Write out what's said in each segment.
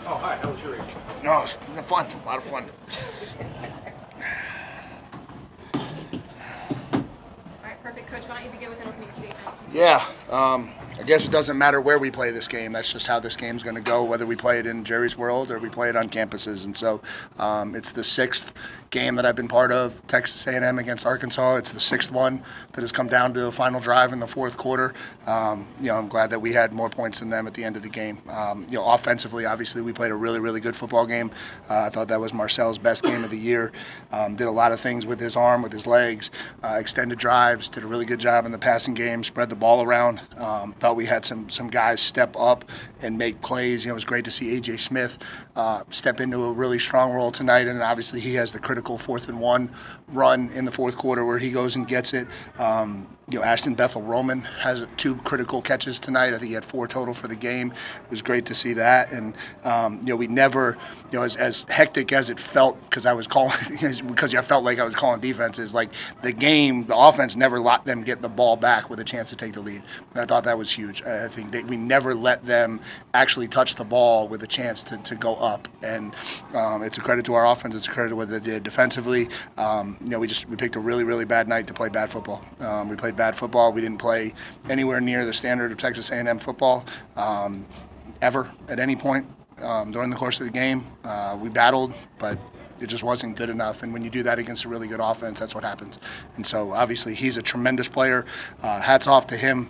Oh, hi. How was your evening? No, it's fun. A lot of fun. All right, perfect. Coach, why don't you begin with an opening statement? Yeah. I guess it doesn't matter where we play this game. That's just how this game's going to go, whether we play it in Jerry's World or we play it on campuses. And so it's the sixth game that I've been part of, Texas A&M against Arkansas. It's the sixth one that has come down to a final drive in the fourth quarter. I'm glad that we had more points than them at the end of the game. Offensively, obviously, we played a really, really good football game. I thought that was Marcel's best game of the year. Did a lot of things with his arm, with his legs, extended drives, did a really good job in the passing game, spread the ball around. Thought we had some guys step up and make plays. It was great to see A.J. Smith step into a really strong role tonight, and obviously he has the critical 4th and 1 run in the fourth quarter where he goes and gets it. Ashton Bethel-Roman has 2 critical catches tonight. I think he had 4 total for the game. It was great to see that. And, we never, as hectic as it felt, because I felt like I was calling defenses, like the offense never let them get the ball back with a chance to take the lead. And I thought that was huge. I think we never let them actually touch the ball with a chance to go up. And it's a credit to our offense. It's a credit to what they did defensively. We picked a really, really bad night to play bad football. We played bad football. We didn't play anywhere near the standard of Texas A&M football ever at any point during the course of the game. We battled, but it just wasn't good enough. And when you do that against a really good offense, that's what happens. And so obviously he's a tremendous player. Hats off to him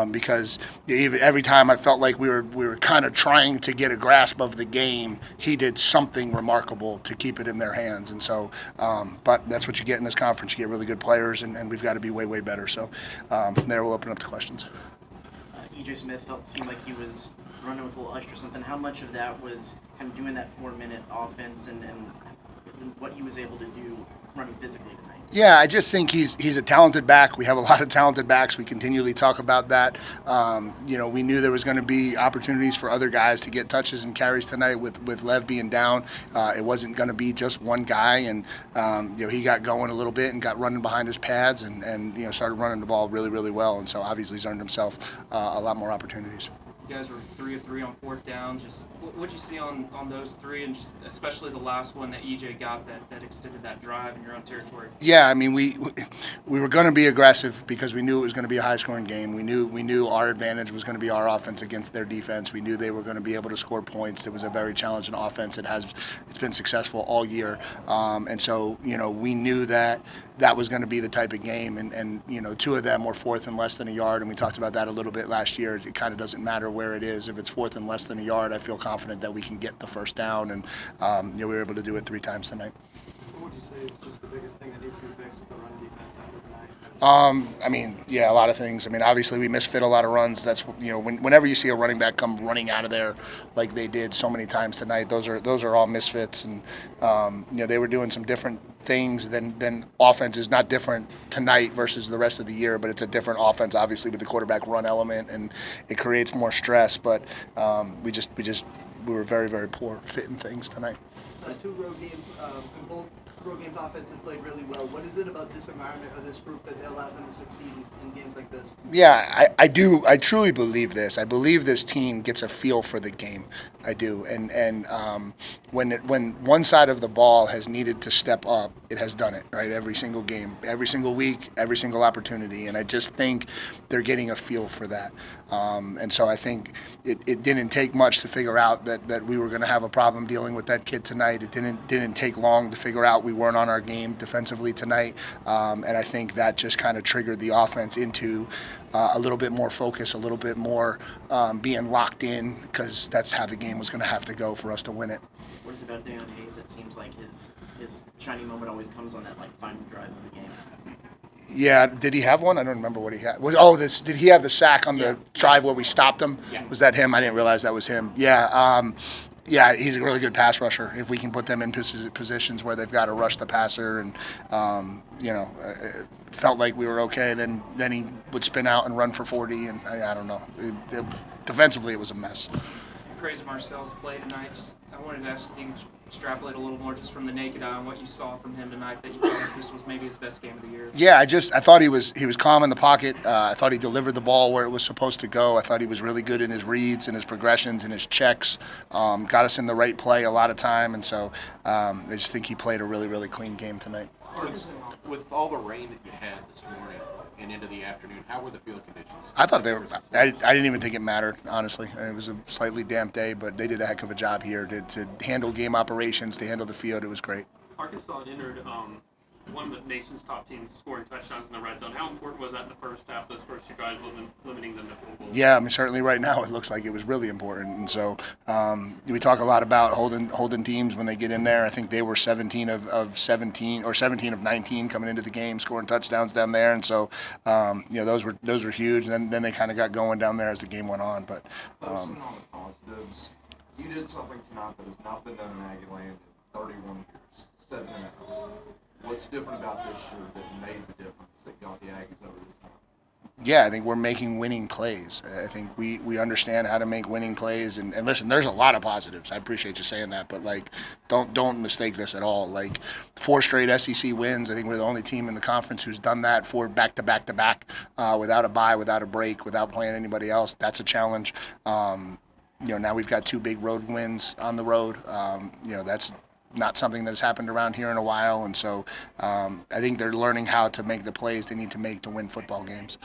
because every time I felt like we were kind of trying to get a grasp of the game, he did something remarkable to keep it in their hands. And so, but that's what you get in this conference. You get really good players, and we've got to be way, way better. So from there, we'll open up to questions. E.J. Smith seemed like he was running with a little extra something. How much of that was kind of doing that 4-minute offense and what he was able to do running physically tonight? Yeah, I just think he's a talented back. We have a lot of talented backs. We continually talk about that. We knew there was going to be opportunities for other guys to get touches and carries tonight with Lev being down. It wasn't going to be just one guy, and he got going a little bit and got running behind his pads and started running the ball really, really well. And so obviously he's earned himself a lot more opportunities. You guys were 3 of 3 on 4th down. Just what'd you see on those 3, and just especially the last one that EJ got that extended that drive in your own territory? Yeah, I mean we were going to be aggressive because we knew it was going to be a high-scoring game. We knew our advantage was going to be our offense against their defense. We knew they were going to be able to score points. It was a very challenging offense. It's been successful all year, and so we knew that was going to be the type of game, and 2 of them were 4th and less than a yard, and we talked about that a little bit last year. It kind of doesn't matter where it is. If it's 4th and less than a yard, I feel confident that we can get the first down, and we were able to do it 3 times tonight. What would you say is just the biggest thing that needs to be fixed with the run defense after tonight? A lot of things. Obviously we misfit a lot of runs. That's whenever you see a running back come running out of there like they did so many times tonight, those are all misfits, and they were doing some different things than offense is not different tonight versus the rest of the year, but it's a different offense obviously with the quarterback run element, and it creates more stress. But we were very, very poor fitting things tonight. 2 road games, both road games offense have played really well. What is it about this environment or this group that allows them to succeed in games like this? Yeah, I do. I truly believe this. I believe this team gets a feel for the game. I do. And when one side of the ball has needed to step up, it has done it, right? Every single game, every single week, every single opportunity. And I just think they're getting a feel for that. And so I think it didn't take much to figure out that we were going to have a problem dealing with that kid tonight. It didn't take long to figure out we weren't on our game defensively tonight. And I think that just kind of triggered the offense into a little bit more focus, a little bit more being locked in, because that's how the game was going to have to go for us to win it. What is it about Daniel Hayes that seems like his shining moment always comes on that final drive of the game? Yeah, did he have one? I don't remember what he had. Did he have the sack on the drive where we stopped him? Yeah. Was that him? I didn't realize that was him. Yeah. Yeah, he's a really good pass rusher. If we can put them in positions where they've got to rush the passer, and it felt like we were okay, then he would spin out and run for 40, and I don't know. Defensively, it was a mess. praised Marcel's play tonight. Just I wanted to ask if you can extrapolate a little more just from the naked eye on what you saw from him tonight, that you felt like this was maybe his best game of the year. Yeah, I thought he was calm in the pocket. I thought he delivered the ball where it was supposed to go. I thought he was really good in his reads and his progressions and his checks. Got us in the right play a lot of time, and so I just think he played a really, really clean game tonight. With all the rain that you had this morning and into the afternoon, how were the field conditions? I thought they were. I didn't even think it mattered, honestly. It was a slightly damp day, but they did a heck of a job here to handle game operations, to handle the field. It was great. Arkansas entered one of the nation's top teams scoring touchdowns in the red zone. How important was that in the first half, those first two drives, limiting them to field goals? Yeah, I mean, certainly right now it looks like it was really important. And so we talk a lot about holding teams when they get in there. I think they were 17 of 17 or 17 of 19 coming into the game, scoring touchdowns down there. And so, those were huge. And then they kind of got going down there as the game went on. But focusing on the positives, you did something tonight that has not been done in Aggieland in 31 years, 7-0. What's different about this year that made the difference that got the Aggies over this time? yeah, I think we're making winning plays. I think we understand how to make winning plays. And listen, there's a lot of positives. I appreciate you saying that, but like, don't mistake this at all. Like, 4 straight SEC wins. I think we're the only team in the conference who's done that 4 back-to-back without a bye, without a break, without playing anybody else. That's a challenge. Now we've got 2 big road wins on the road. That's not something that has happened around here in a while, and so I think they're learning how to make the plays they need to make to win football games.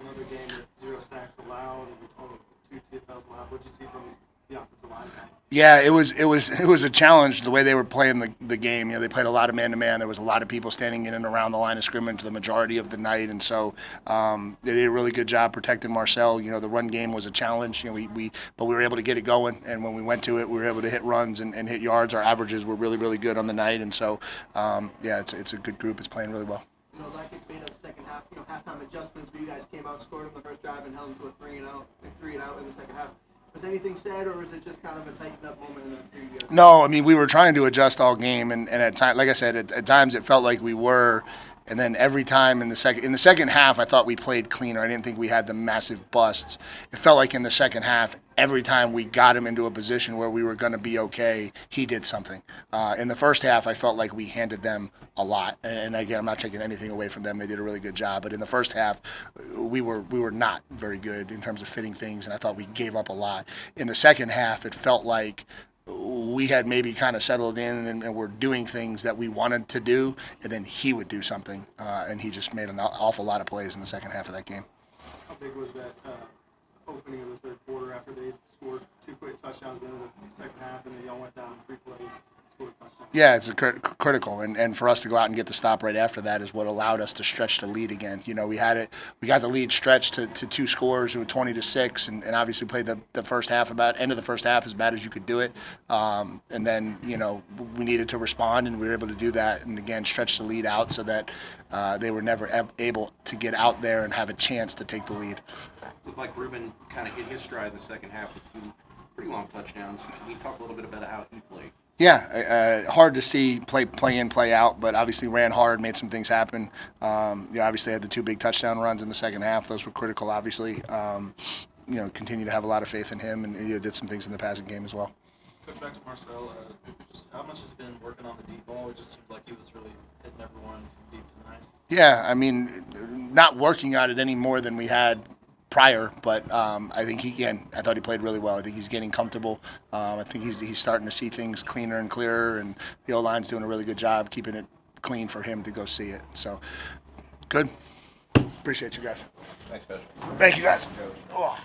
Another game with 0 sacks allowed and only 2 TFLs allowed. What did you see from the offensive line? Yeah, it was a challenge the way they were playing the game. They played a lot of man-to-man. There was a lot of people standing in and around the line of scrimmage the majority of the night, and so they did a really good job protecting Marcel. The run game was a challenge. But we were able to get it going, and when we went to it, we were able to hit runs and hit yards. Our averages were really, really good on the night, and so it's a good group. It's playing really well. Like it's made up the second half. Halftime adjustments, but you guys came out, scored in the first drive, and held them to a 3-and-out in the second half. Was anything said, or was it just kind of a tightened up moment in the 3 years? No, I mean, we were trying to adjust all game, and at times, like I said, at times it felt like we were. And then every time in the second half, I thought we played cleaner. I didn't think we had the massive busts. It felt like in the second half, every time we got him into a position where we were going to be okay, he did something. In the first half, I felt like we handed them a lot. And again, I'm not taking anything away from them. They did a really good job. But in the first half, we were not very good in terms of fitting things, and I thought we gave up a lot. In the second half, it felt like we had maybe kind of settled in and were doing things that we wanted to do, and then he would do something, and he just made an awful lot of plays in the second half of that game. How big was that opening of the third quarter after they scored 2 quick touchdowns in the second half, and they all went down 3 plays, scored a touchdown? Yeah, it's critical, and for us to go out and get the stop right after that is what allowed us to stretch the lead again. We got the lead stretched to 2 scores, 20-6, and obviously played the first half end of the first half as bad as you could do it, and then we needed to respond, and we were able to do that, and again stretch the lead out so that they were never able to get out there and have a chance to take the lead. Looked like Ruben kind of hit his stride in the second half with 2 pretty long touchdowns. Can you talk a little bit about how he played? Yeah, hard to see play in, play out, but obviously ran hard, made some things happen. Obviously had the 2 big touchdown runs in the second half. Those were critical, obviously. Continue to have a lot of faith in him, and did some things in the passing game as well. Coach, back to Marcel, just how much has been working on the deep ball? It just seems like he was really hitting everyone from deep tonight. Yeah, I mean, not working on it any more than we had prior, but I think I thought he played really well. I think he's getting comfortable. I think he's starting to see things cleaner and clearer, and the O-line's doing a really good job keeping it clean for him to go see it. So, good. Appreciate you guys. Thanks, Coach. Thank you guys. Oh.